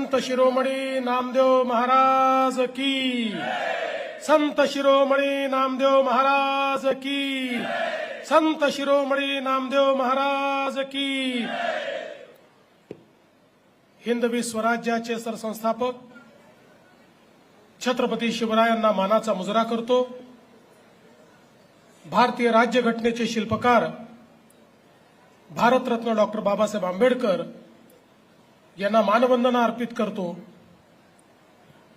संत शिरोमणी नामदेव महाराज की, संत शिरोमणी नामदेव महाराज की, संत शिरोमणी नामदेव महाराज की। हिंदवी स्वराज्याचे सरसंस्थापक छत्रपती शिवरायांना मानाचा मुजरा करतो। भारतीय राज्यघटनेचे शिल्पकार भारतरत्न डॉक्टर बाबासाहेब आंबेडकर यांना मानवंदना अर्पित करतो।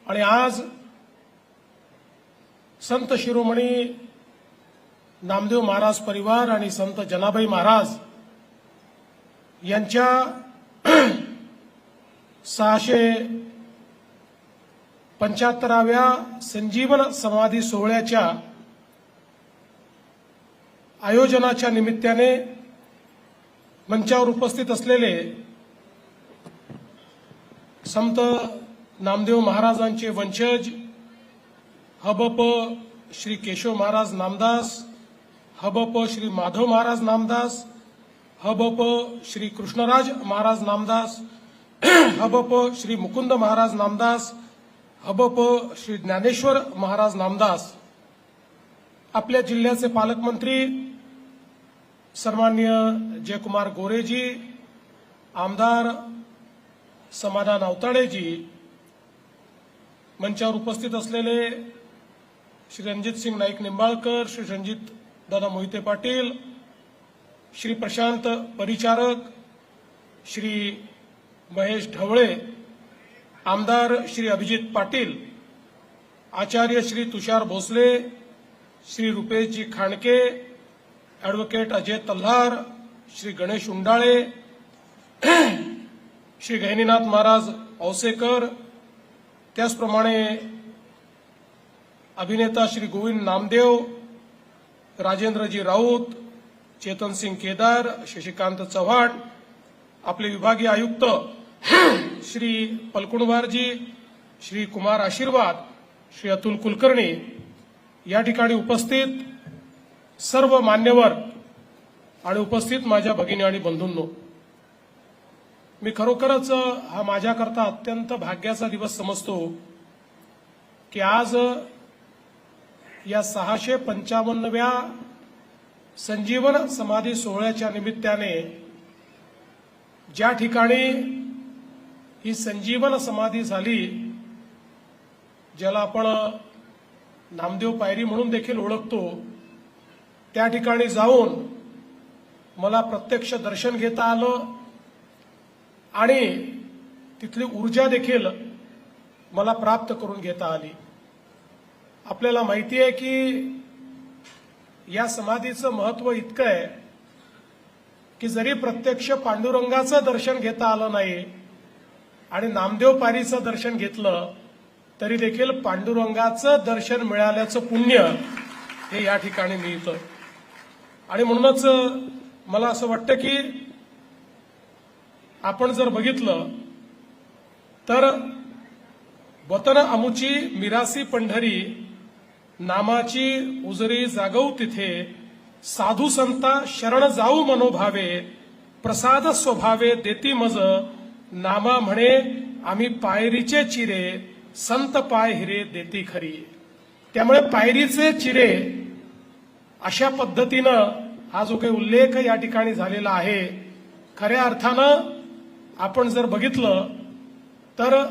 आणि आज संत शिरोमणी नामदेव महाराज परिवार आणि संत जनाबाई महाराज यांच्या 675व्या संजीवन समाधी सोहळ्याच्या आयोजनाच्या निमित्ताने मंचावर उपस्थित असलेले संत नामदेव महाराजांचे वंशज हबप श्री केशव महाराज नामदास, हबप श्री माधव महाराज नामदास, हबप श्री कृष्णराज महाराज नामदास, हबप श्री मुकुंद महाराज नामदास, हबप श्री ज्ञानेश्वर महाराज नामदास, आपल्या जिल्ह्याचे पालकमंत्री सन्माननीय जयकुमार गोरेजी, आमदार समाधान अवताडेजी, मंचावर उपस्थित असलेले श्री रणजित सिंग नाईक निंबाळकर, श्री रणजित दादा मोहिते पाटील, श्री प्रशांत परिचारक, श्री महेश ढवळे, आमदार श्री अभिजित पाटील, आचार्य श्री तुषार भोसले, श्री रुपेशजी खांडके, ॲडव्होकेट अजय तल्हार, श्री गणेश उंडाळे, श्री गहिनीनाथ महाराज औसेकर, त्याचप्रमाणे अभिनेता श्री गोविंद नामदेव, राजेंद्रजी राऊत, चेतनसिंग केदार, शशिकांत चव्हाण, आपले विभागीय आयुक्त श्री पलकुणवारजी, श्री कुमार आशीर्वाद, श्री अतुल कुलकर्णी, या ठिकाणी उपस्थित सर्व मान्यवर आणि उपस्थित माझ्या भगिनी आणि बंधूंनो, मी खरोखरच हा माझ्याकरता अत्यंत भाग्याचा दिवस समजतो की आज या 655व्या संजीवन समाधी सोहळ्याच्या निमित्ताने ज्या ठिकाणी ही संजीवन समाधी झाली, ज्याला आपण नामदेव पायरी म्हणून देखील ओळखतो, त्या ठिकाणी जाऊन मला प्रत्यक्ष दर्शन घेता आलं आणि तिथली ऊर्जा देखील मला प्राप्त करून घेता आली। आपल्याला माहिती आहे की या समाधीचं महत्त्व इतकं आहे की जरी प्रत्यक्ष पांडुरंगाचं दर्शन घेता आलं नाही आणि नामदेव पायरीचं दर्शन घेतलं तरी देखील पांडुरंगाचं दर्शन मिळाल्याचं पुण्य हे या ठिकाणी मिळतं। आणि म्हणूनच मला असं वाटतं की आपण जर बघितलं तर वतन अमुची मिरासी पंढरी, नामाची उजरी जागऊ तिथे, साधू संता शरण जाऊ मनोभावे, प्रसाद स्वभावे देती मज, नामा म्हणे आम्ही पायरीचे चिरे, संत पाय हिरे देती खरी। त्यामुळे पायरीचे चिरे अशा पद्धतीनं हा जो काही उल्लेख या ठिकाणी झालेला आहे, खऱ्या अर्थानं आपण जर बघितलं तर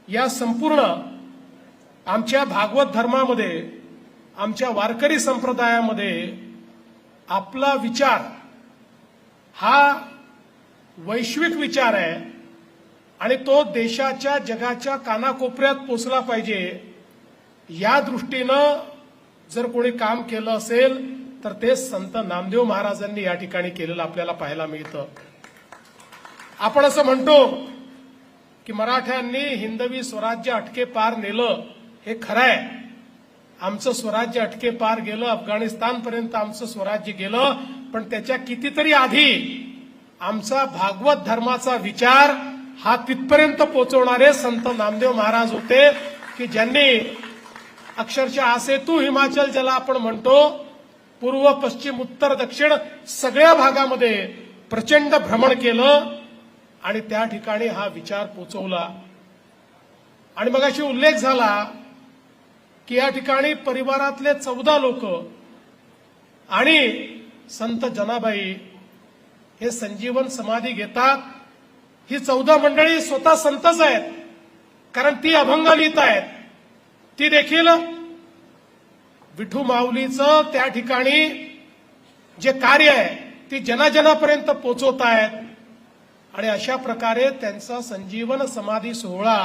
या संपूर्ण आमच्या भागवत धर्मामध्ये, आमच्या वारकरी संप्रदायामध्ये आपला विचार हा वैश्विक विचार आहे आणि तो देशाच्या जगाच्या कानाकोपऱ्यात पोचला पाहिजे। या दृष्टीनं जर कोणी काम केलं असेल तर ते संत नामदेव महाराजांनी या ठिकाणी केलेलं आपल्याला पाहायला मिळतं। आपण असं म्हणतो की मराठ्यांनी हिंदवी स्वराज्य अटके पार नेलं, हे खरं आहे। आमचं स्वराज्य अटके पार गेलं, अफगाणिस्तानपर्यंत आमचं स्वराज्य गेलं, पण त्याच्या कितीतरी आधी आमचा भागवत धर्माचा विचार हा तिथपर्यंत पोहोचवणारे संत नामदेव महाराज होते की ज्यांनी अक्षरशः आसेतू हिमाचल ज्याला आपण म्हणतो, पूर्व पश्चिम उत्तर दक्षिण सगळ्या भागामध्ये प्रचंड भ्रमण केलं आणि त्या ठिकाणी हा विचार पोचवला। आणि मगाशी उल्लेख झाला की या ठिकाणी परिवारातले 14 लोक आणि संत जनाबाई हे संजीवन समाधी घेतात. ही 14 मंडळी स्वतः संतच आहेत, कारण ती अभंग लिहित आहेत. ती देखील विठू माऊलीचं त्या ठिकाणी जे कार्य आहे ती जनाजनापर्यंत पोहोचवत आहेत. आणि अशा प्रकारे त्यांचा संजीवन समाधी सोहळा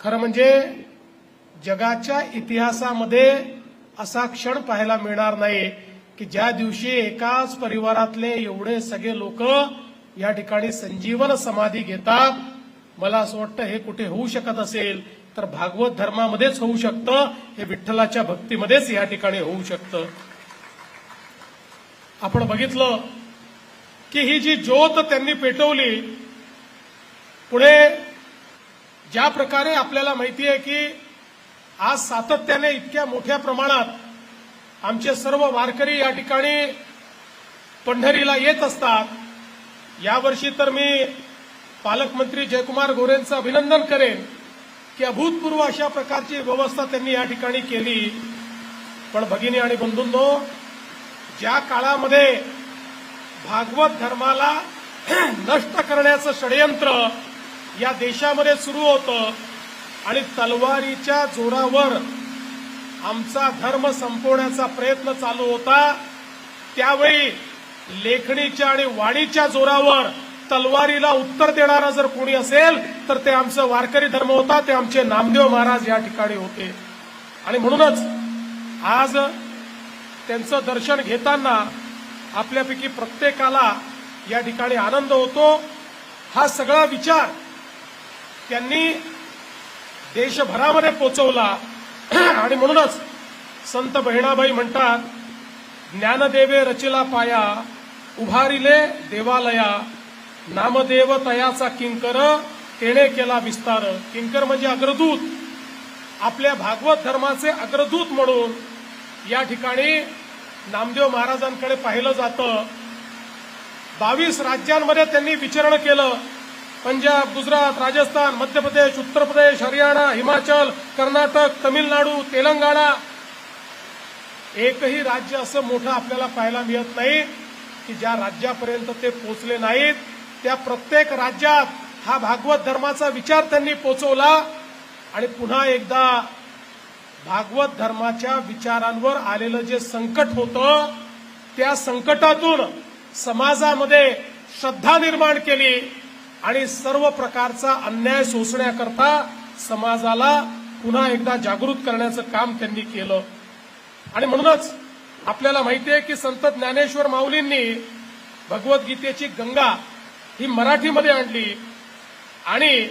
खरं म्हणजे जगाच्या इतिहासामध्ये असा क्षण पाहायला मिळणार नाही की ज्या दिवशी एकाच परिवारातले एवढे सगळे लोक या ठिकाणी संजीवन समाधी घेतात. मला असं वाटतं हे कुठे होऊ शकत असेल तर भागवत धर्मामध्येच होऊ शकतं, हे विठ्ठलाच्या भक्तीमध्येच या ठिकाणी होऊ शकतं. आपण बघितलं की ही जी ज्योत त्यांनी पेटवली, पुढे ज्या प्रकारे आपल्याला माहिती आहे की आज सातत्याने इतक्या मोठ्या प्रमाणात आमचे सर्व वारकरी या ठिकाणी पंढरीला येत असतात. यावर्षी तर मी पालकमंत्री जयकुमार गोरेंचं अभिनंदन करेन की अभूतपूर्व अशा प्रकारची व्यवस्था त्यांनी या ठिकाणी केली. पण भगिनी आणि बंधूंनो, ज्या काळामध्ये भागवत धर्माला नष्ट करण्याचं षडयंत्र या देशामध्ये सुरू होतं आणि तलवारीच्या जोरावर आमचा धर्म संपवण्याचा प्रयत्न चालू होता, त्यावेळी लेखणीच्या आणि वाणीच्या जोरावर तलवारीला उत्तर देणारा जर कोणी असेल तर ते आमचं वारकरी धर्म होता, ते आमचे नामदेव महाराज या ठिकाणी होते. आणि म्हणूनच आज त्यांचं दर्शन घेताना आपल्यापैकी प्रत्येकाला या ठिकाणी आनंद होतो. हा सगळा विचार त्यांनी देशभरामध्ये पोचवला. आणि म्हणूनच संत बहिणाबाई म्हणतात, ज्ञानदेवे रचिला पाया, उभारिले देवालया, नामदेव तयाचा किंकर, तेणे केला विस्तार. किंकर म्हणजे अग्रदूत, आपल्या भागवत धर्माचे अग्रदूत म्हणून या ठिकाणी नामदेव महाराजांकडे पाहिलं जातं. 22 राज्यांमध्ये त्यांनी विचरण केलं. पंजाब, गुजरात, राजस्थान, मध्य प्रदेश, उत्तर प्रदेश, हरियाणा, हिमाचल, कर्नाटक, तमिळनाडू, तेलंगणा. एकही राज्य असं मोठं आपल्याला पाहायला मिळत नाही की ज्या राज्यापर्यंत ते पोहोचले नाहीत. त्या प्रत्येक राज्यात हा भागवत धर्माचा विचार त्यांनी पोहोचवला. आणि पुन्हा एकदा भागवत धर्माच्या विचारांवर आलेलं जे संकट होतं, त्या संकटातून समाजामध्ये श्रद्धा निर्माण केली आणि सर्व प्रकारचा अन्याय सोसण्याकरता समाजाला पुन्हा एकदा जागृत करण्याचं काम त्यांनी केलं. आणि म्हणूनच आपल्याला माहिती आहे की संत ज्ञानेश्वर माऊलींनी भगवद्गीतेची गंगा ही मराठीमध्ये आणली आणि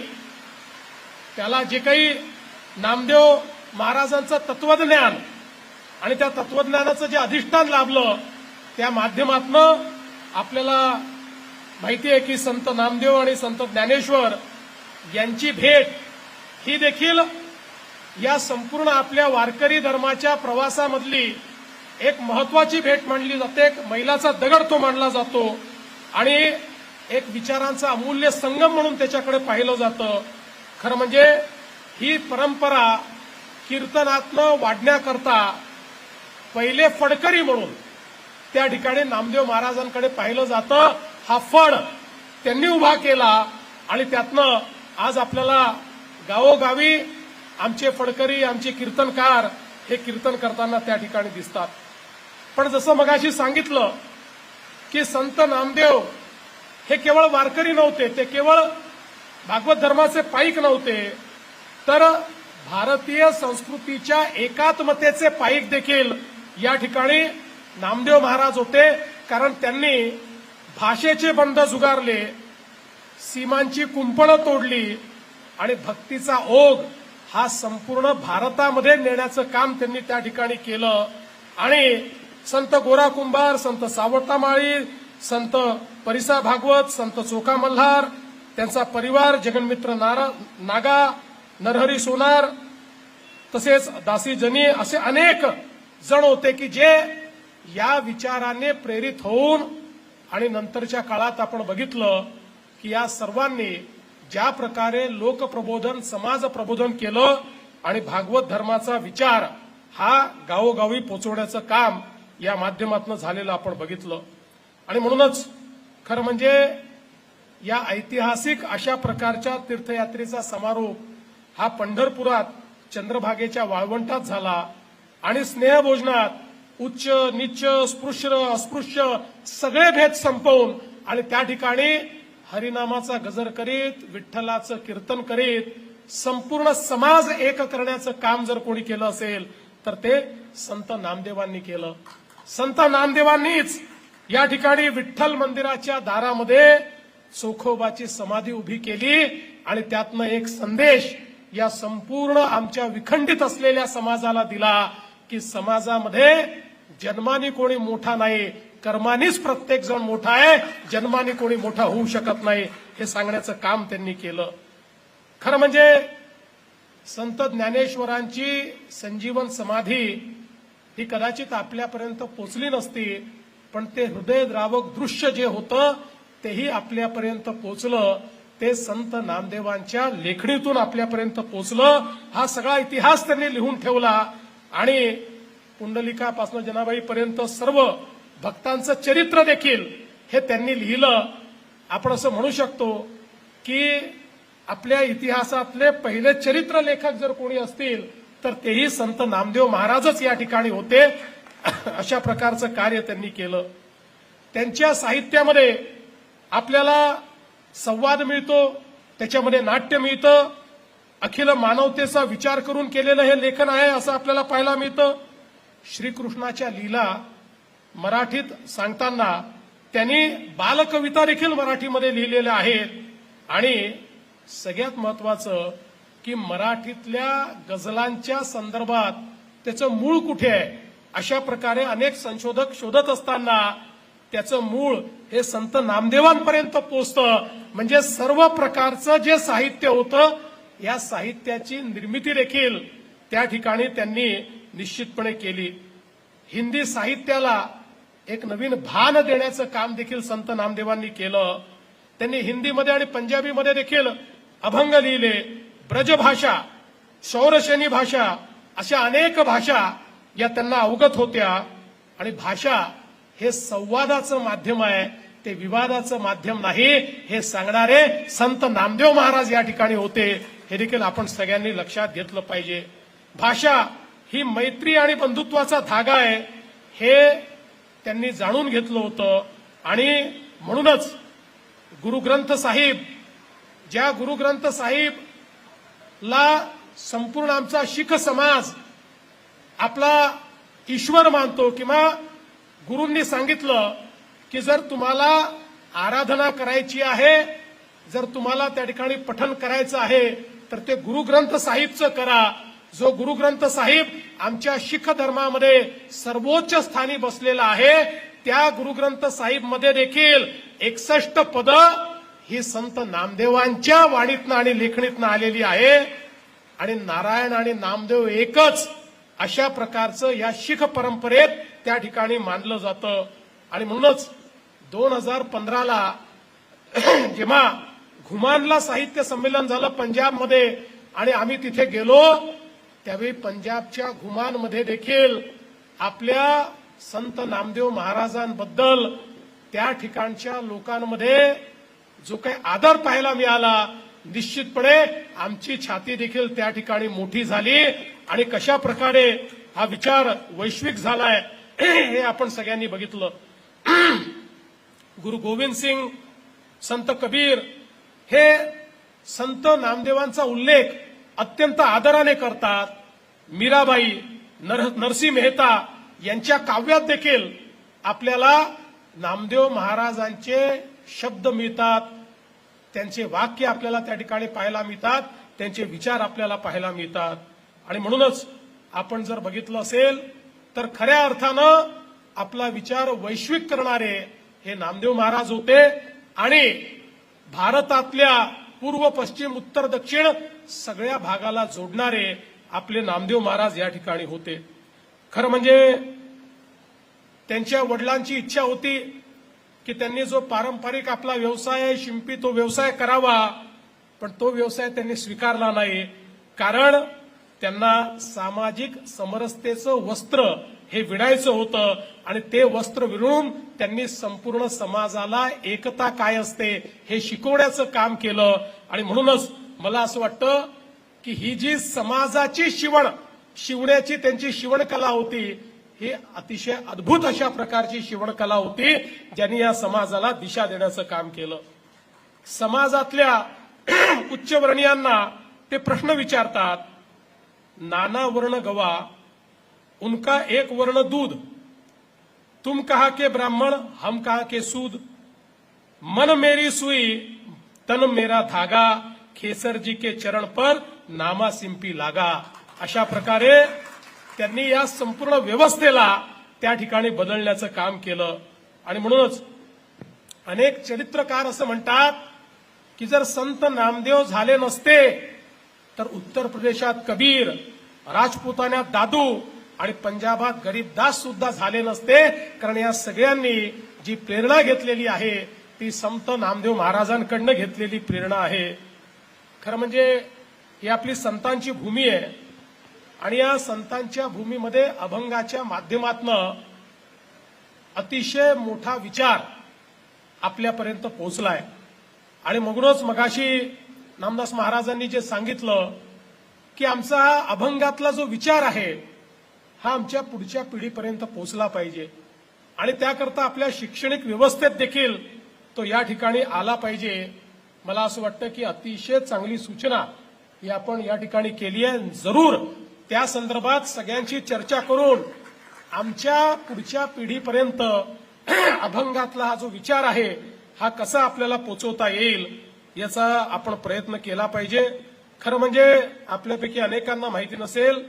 त्याला जे काही नामदेव महाराजांचं तत्वज्ञान आणि त्या तत्वज्ञानाचं जे अधिष्ठान लाभलं, त्या माध्यमातून आपल्याला माहिती आहे की संत नामदेव आणि संत ज्ञानेश्वर यांची भेट ही देखील या संपूर्ण आपल्या वारकरी धर्माच्या प्रवासामधली एक महत्वाची भेट मानली जाते. एक मैलाचा दगड तो मानला जातो आणि एक विचारांचा अमूल्य संगम म्हणून त्याच्याकडे पाहिलं जातं. खरं म्हणजे ही परंपरा कीर्तनातनं वाढण्याकरता पहिले फडकरी म्हणून त्या ठिकाणी नामदेव महाराजांकडे पाहिलं जातं. हा फड त्यांनी उभा केला आणि त्यातनं आज आपल्याला गावोगावी आमचे फडकरी, आमचे कीर्तनकार हे कीर्तन करताना त्या ठिकाणी दिसतात. पण जसं मगाशी सांगितलं की संत नामदेव हे केवळ वारकरी नव्हते, ते केवळ भागवत धर्माचे पाईक नव्हते, तर भारतीय संस्कृतीच्या एकात्मतेचे पाईक देखील या ठिकाणी नामदेव महाराज होते. कारण त्यांनी भाषेचे बंध झुगारले, सीमांची कुंपणं तोडली आणि भक्तीचा ओघ हा संपूर्ण भारतामध्ये नेण्याचं काम त्यांनी त्या ठिकाणी केलं. आणि संत गोरा कुंभार, संत सावता माळी, संत परिसा भागवत, संत चोखा मल्हार, त्यांचा परिवार, जगन्मित्र नागा, नरहरी सोनार, तसेच दासी जनी, असे अनेक जण होते की जे या विचाराने प्रेरित होऊन आणि नंतरच्या काळात आपण बघितलं की या सर्वांनी ज्या प्रकारे लोकप्रबोधन समाज प्रबोधन केलं आणि भागवत धर्माचा विचार हा गावोगावी पोचवण्याचं काम या माध्यमातून झालेलं आपण बघितलं. आणि म्हणूनच खरं म्हणजे या ऐतिहासिक अशा प्रकारच्या तीर्थयात्रेचा समारोप हा पंढरपुरात चंद्रभागेच्या वाळवंटात झाला आणि स्नेहभोजनात उच्च नीच स्पृश्य अस्पृश्य सगळे भेद संपवून आणि त्या ठिकाणी हरिनामाचा गजर करीत विठ्ठलाचं कीर्तन करीत संपूर्ण समाज एक करण्याचं काम जर कोणी केलं असेल तर ते संत नामदेवांनी केलं. संत नामदेवांनीच या ठिकाणी विठ्ठल मंदिराच्या दारामध्ये चोखोबाची समाधी उभी केली आणि त्यातनं एक संदेश या संपूर्ण आमच्या विखंडित असलेल्या समाजाला दिला की समाजामध्ये जन्माने कोणी मोठा नाही, कर्मानीच प्रत्येक जण मोठा आहे, जन्माने कोणी मोठा होऊ शकत नाही हे सांगण्याचं काम त्यांनी केलं. खरं म्हणजे संत ज्ञानेश्वरांची संजीवन समाधी ही कदाचित आपल्यापर्यंत पोचली नसती, पण ते हृदयद्रावक दृश्य जे होतं तेही आपल्यापर्यंत पोचलं. ते संत नामदेवांच्या लेखणीतून आपल्यापर्यंत पोचलं. हा सगळा इतिहास त्यांनी लिहून ठेवला आणि पुंडलिकापासून जनाबाईपर्यंत सर्व भक्तांचं चरित्र देखील हे त्यांनी लिहिलं. आपण असं म्हणू शकतो की आपल्या इतिहासातले पहिले चरित्र लेखक जर कोणी असतील तर तेही संत नामदेव महाराजच या ठिकाणी होते. अशा प्रकारचं कार्य त्यांनी केलं. त्यांच्या साहित्यामध्ये आपल्याला संवाद मिळतो, त्याच्यामध्ये नाट्य मिळतं, अखिल मानवतेचा विचार करून केलेलं हे लेखन आहे असं आपल्याला पाहायला मिळतं. श्रीकृष्णाच्या लीला मराठीत सांगताना त्यांनी बालकविता देखील मराठीमध्ये लिहिलेल्या आहेत. आणि सगळ्यात महत्वाचं की मराठीतल्या गझलांच्या संदर्भात त्याचं मूळ कुठे आहे अशा प्रकारे अनेक संशोधक शोधत असताना त्याचं मूळ हे संत नामदेवांपर्यंत पोचतं. म्हणजे सर्व प्रकारचं जे साहित्य होतं या साहित्याची निर्मिती देखील त्या ठिकाणी त्यांनी निश्चितपणे केली. हिंदी साहित्याला एक नवीन भान देण्याचं काम देखील संत नामदेवांनी केलं. त्यांनी हिंदीमध्ये आणि पंजाबीमध्ये देखील अभंग लिहिले. ब्रजभाषा, शौरशनी भाषा अशा अनेक भाषा या त्यांना अवगत होत्या. आणि भाषा हे संवादाचं माध्यम आहे, ते विवादाचं माध्यम नाही हे सांगणारे संत नामदेव महाराज या ठिकाणी होते. हे देखील आपण सगळ्यांनी लक्षात घेतलं पाहिजे. भाषा ही मैत्री आणि बंधुत्वाचा धागा आहे हे त्यांनी जाणून घेतलं होतं. आणि म्हणूनच गुरुग्रंथ साहिब, ज्या गुरुग्रंथ साहिबला संपूर्ण आमचा शीख समाज आपला ईश्वर मानतो किंवा गुरूंनी सांगितलं की जर तुम्हाला आराधना करायची आहे, जर तुम्हाला त्या ठिकाणी पठण करायचं आहे तर ते गुरुग्रंथ साहिबचं करा. जो गुरुग्रंथ साहिब आमच्या शीख धर्मामध्ये सर्वोच्च स्थानी बसलेला आहे त्या गुरुग्रंथ साहिब मध्ये देखील 61 पदं ही संत नामदेवांच्या वाणीतनं आणि लेखणीतनं आलेली आहे. आणि नारायण आणि नामदेव एकच अशा प्रकारचं या शीख परंपरेत त्या ठिकाणी मानलं जातं. आणि म्हणूनच 2015ला जेव्हा घुमानला साहित्य संमेलन झालं पंजाबमध्ये आणि आम्ही तिथे गेलो त्यावेळी पंजाबच्या घुमानमध्ये देखील आपल्या संत नामदेव महाराजांबद्दल त्या ठिकाणच्या लोकांमध्ये जो काही आदर पाहायला मिळाला निश्चितपणे आमची छाती देखील त्या ठिकाणी मोठी झाली. आणि कशा प्रकारे हा विचार वैश्विक झालाय हे आपण सगळ्यांनी बघितलं. गुरु गोविंद सिंग, संत कबीर हे संत नामदेवांचा उल्लेख अत्यंत आदराने करतात. मीराबाई, नरसिंह मेहता यांच्या काव्यात देखील आपल्याला नामदेव महाराजांचे शब्द मिळतात, त्यांचे वाक्य आपल्याला त्या ठिकाणी पाहायला मिळतात, त्यांचे विचार आपल्याला पाहायला मिळतात. आणि म्हणूनच आपण जर बघितलं असेल तर खऱ्या अर्थानं आपला विचार वैश्विक करणारे हे नामदेव महाराज होते. आणि भारतातल्या पूर्व पश्चिम उत्तर दक्षिण सगळ्या भागाला जोडणारे आपले नामदेव महाराज या ठिकाणी होते. खरं म्हणजे त्यांच्या वडिलांची इच्छा होती की त्यांनी जो पारंपरिक आपला व्यवसाय आहे शिंपी तो व्यवसाय करावा, पण तो व्यवसाय त्यांनी स्वीकारला नाही, कारण त्यांना सामाजिक समरसतेचं वस्त्र हे विणायचं होतं आणि ते वस्त्र विणून त्यांनी संपूर्ण समाजाला एकता काय असते हे शिकवण्याचं काम केलं. आणि म्हणूनच मला असं वाटतं की ही जी समाजाची शिवण्याची त्यांची शिवणकला होती, ही अतिशय अद्भुत अशा प्रकारची शिवणकला होती, ज्यांनी या समाजाला दिशा देण्याचं काम केलं. समाजातल्या उच्चवर्णीयांना ते प्रश्न विचारतात, नाना वर्ण गवा उनका एक वर्ण दूध, तुम कहा के ब्राह्मण हम कहा के सूद, मन मेरी सुई तन मेरा धागा, खेसर जी के चरण पर नामा सिंपी लागा. अशा प्रकारे त्यांनी या संपूर्ण व्यवस्थेला त्या ठिकाणी बदलण्याचं काम केलं. आणि म्हणूनच अनेक चरित्रकार असं म्हणतात की जर संत नामदेव झाले नसते तर उत्तर प्रदेशात कबीर, राजपुतान्यात दादू आणि पंजाबात गरीबदास सुद्धा झाले नसते, कारण या सगळ्यांनी जी प्रेरणा घेतलेली आहे ती संत नामदेव महाराजांकडनं घेतलेली प्रेरणा आहे. खरं म्हणजे ही आपली संतांची भूमी आहे आणि या संतांच्या भूमीमध्ये अभंगाच्या माध्यमातनं अतिशय मोठा विचार आपल्यापर्यंत पोहोचलाय. आणि म्हणूनच मगाशी नामदास महाराजांनी जे सांगितलं की आमचा हा अभंगातला जो विचार आहे हा आमच्या पुढच्या पिढीपर्यंत पोहोचला पाहिजे आणि त्याकरता आपल्या शैक्षणिक व्यवस्थेत देखील तो या ठिकाणी आला पाहिजे. मला असं वाटतं की अतिशय चांगली सूचना ही आपण या ठिकाणी केली आहे. जरूर त्या संदर्भात सगळ्यांची चर्चा करून आमच्या पुढच्या पिढीपर्यंत अभंगातला हा जो विचार आहे हा कसा आपल्याला पोचवता येईल याचा आपण प्रयत्न केला पाहिजे. खरं म्हणजे आपल्यापैकी अनेकांना माहिती नसेल,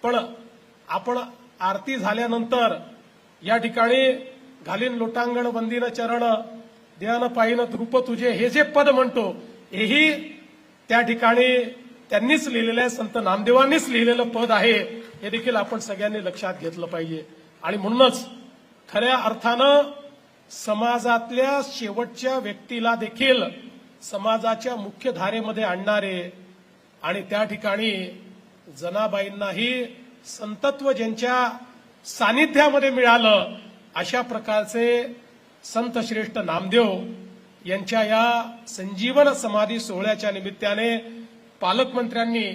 पण आपण आरती झाल्यानंतर या ठिकाणी घालीन लोटांगण वंदिन चरण ध्यान पाहिन रूप तुझे हे जे पद म्हणतो हेही त्या ठिकाणी त्यांनीच लिहिलेलं आहे, संत नामदेवांनीच लिहिलेलं पद आहे. हे देखील आपण सगळ्यांनी लक्षात घेतलं पाहिजे. आणि म्हणूनच खऱ्या अर्थानं समाजातल्या शेवटच्या व्यक्तीला देखील समाजाच्या मुख्य धारेमध्ये आणणारे आणि त्या ठिकाणी जनाबाईंनाही संतत्व ज्यांच्या सानिध्यामध्ये मिळालं अशा प्रकारचे संत श्रेष्ठ नामदेव यांच्या या संजीवन समाधी सोहळ्याच्या निमित्ताने पालकमंत्र्यांनी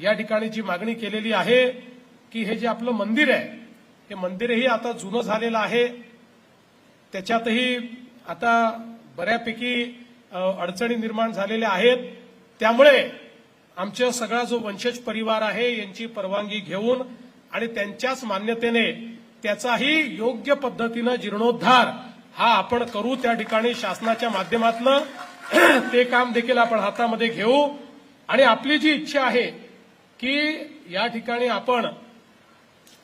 या ठिकाणी जी मागणी केलेली आहे की हे जे आपलं मंदिर आहे हे मंदिरही आता जुनं झालेलं आहे, त्याच्यातही आता बऱ्यापैकी अडचणी निर्माण झालेल्या आहेत. त्यामुळे आमचा सगळा जो वंशज परिवार आहे यांची परवानगी घेऊन आणि त्यांच्याच मान्यतेने त्याचाही योग्य पद्धतीनं जीर्णोद्धार हा आपण करू. त्या ठिकाणी शासनाच्या माध्यमातून ते काम देखील आपण हातामध्ये घेऊ. आणि आपली जी इच्छा आहे की या ठिकाणी आपण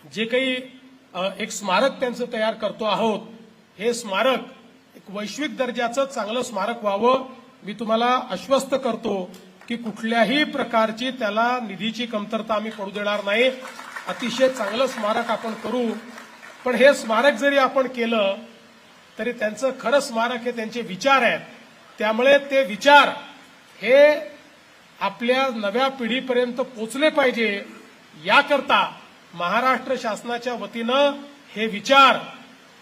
जे काही एक स्मारक त्यांचं तयार करतो आहोत, हे स्मारक एक वैश्विक दर्जाचं चांगलं स्मारक व्हावं. मी तुम्हाला आश्वस्त करतो की कुठल्याही प्रकारची त्याला निधीची कमतरता आम्ही पडू देणार नाही. अतिशय चांगलं स्मारक आपण करू. पण हे स्मारक जरी आपण केलं तरी त्यांचं खरं स्मारक हे त्यांचे विचार आहेत. त्यामुळे ते विचार हे आपल्या नव्या पिढीपर्यंत पोचले पाहिजे. याकरता महाराष्ट्र शासनाच्या वतीनं हे विचार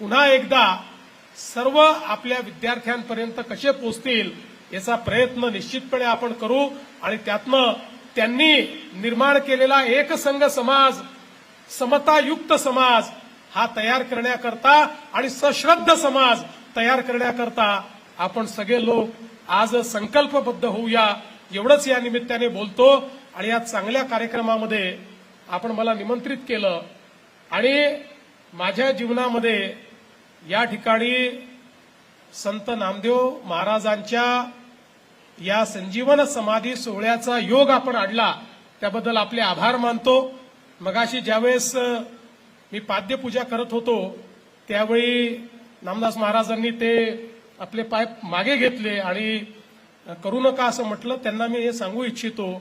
पुन्हा एकदा सर्व आपल्या विद्यार्थ्यांपर्यंत कसे पोचतील याचा प्रयत्न निश्चितपणे आपण करू. आणि त्यातनं त्यांनी निर्माण केलेला एकसंघ समाज, समतायुक्त समाज हा तयार करण्याकरता आणि सश्रद्ध समाज तयार करण्याकरता आपण सगळे लोक आज संकल्पबद्ध होऊया, एवढंच या निमित्ताने बोलतो. आणि या चांगल्या कार्यक्रमामध्ये आपण मला निमंत्रित केलं आणि माझ्या जीवनामध्ये या ठिकाणी संत नामदेव महाराजांच्या या संजीवन समाधी सोहळ्याचा योग आपण आणला, त्याबद्दल आपले आभार मानतो. मगाशी ज्यावेळेस मी पाद्यपूजा करत होतो त्यावेळी नामदास महाराजांनी ते आपले पाय मागे घेतले आणि करू नका असं म्हटलं. त्यांना मी हे सांगू इच्छितो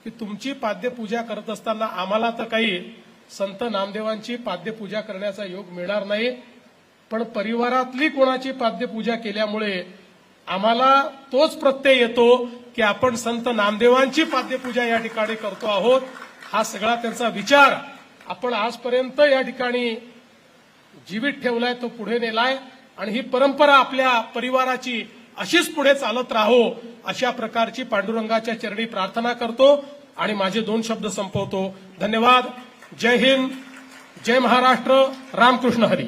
की तुमची पाद्यपूजा करत असताना आम्हाला तर काही संत नामदेवांची पाद्यपूजा करण्याचा योग मिळणार नाही, पण परिवारातली कोणाची पाद्यपूजा केल्यामुळे आम्हाला तोच प्रत्यय येतो की आपण संत नामदेवांची पाद्यपूजा या ठिकाणी करतो आहोत. हा सगळा त्यांचा विचार आपण आजपर्यंत या ठिकाणी जीवित ठेवलाय, तो पुढे नेलाय आणि ही परंपरा आपल्या परिवाराची अशीच पुढे चालत राहो अशा प्रकारची पांडुरंगाच्या चरणी प्रार्थना करतो आणि माझे 2 शब्द संपवतो. धन्यवाद. जय हिंद, जय महाराष्ट्र, रामकृष्ण हरी.